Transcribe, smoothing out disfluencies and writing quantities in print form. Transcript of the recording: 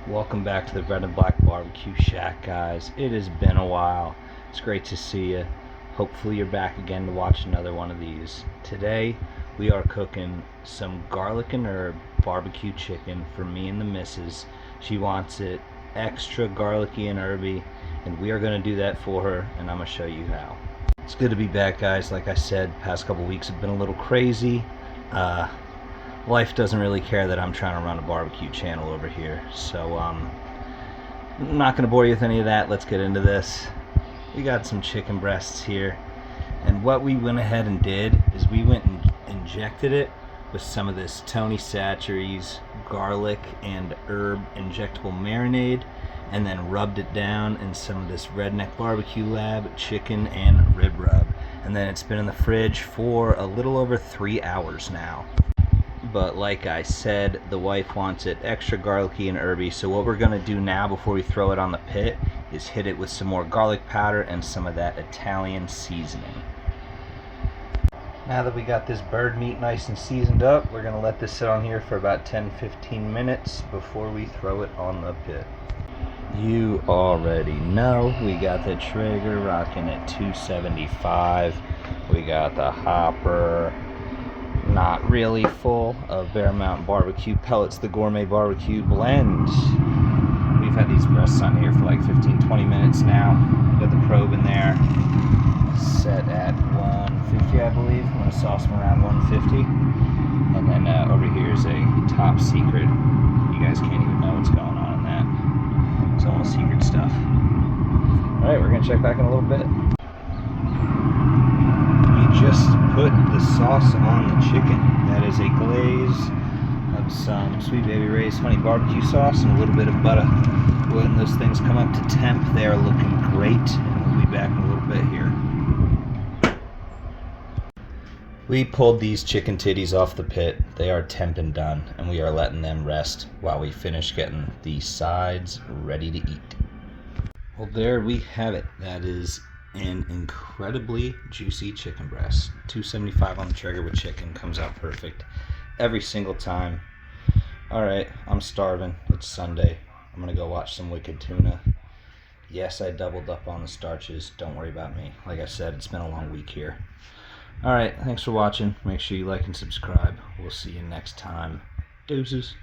Welcome back to the Red and Black Barbecue Shack, guys. It has been a while. It's great to see you. Hopefully you're back again to watch another one of these. Today we are cooking some garlic and herb barbecue chicken for me and the missus. She wants it extra garlicky and herby, and we are going to do that for her, and I'm going to show you how. It's good to be back, guys. Like I said, past couple weeks have been a little crazy. Life doesn't really care that I'm trying to run a barbecue channel over here, so I'm not going to bore you with any of that. Let's get into this. We got some chicken breasts here, and what we went ahead and did is we went and injected it with some of this Tony Chachere's garlic and herb injectable marinade, and then rubbed it down in some of this Redneck Barbecue Lab chicken and rib rub, and then it's been in the fridge for a little over 3 hours now. But like I said, the wife wants it extra garlicky and herby, so what we're going to do now before we throw it on the pit is hit it with some more garlic powder and some of that Italian seasoning. Now that we got this bird meat nice and seasoned up, we're going to let this sit on here for about 10-15 minutes before we throw it on the pit. You already know we got the Traeger rocking at 275. We got the hopper, not really full, of Bear Mountain Barbecue pellets, the gourmet barbecue blend. We've had these breasts on here for like 15-20 minutes now. Got the probe in there set at 150, I believe. I'm going to sauce them around 150. And then over here is a top secret. You guys can't even know what's going on in that. It's almost secret stuff. Alright, we're going to check back in a little bit. Just put the sauce on the chicken. That is a glaze of some Sweet Baby Ray's honey barbecue sauce and a little bit of butter. When those things come up to temp, they are looking great, and we'll be back in a little bit here. We pulled these chicken titties off the pit. They are temp and done, and we are letting them rest while we finish getting the sides ready to eat. Well, there we have it. That is an incredibly juicy chicken breast. 275 on the Traeger with chicken comes out perfect every single time. Alright, I'm starving. It's Sunday. I'm gonna go watch some Wicked Tuna. Yes, I doubled up on the starches. Don't worry about me. Like I said, it's been a long week here. Alright, thanks for watching. Make sure you like and subscribe. We'll see you next time. Deuces.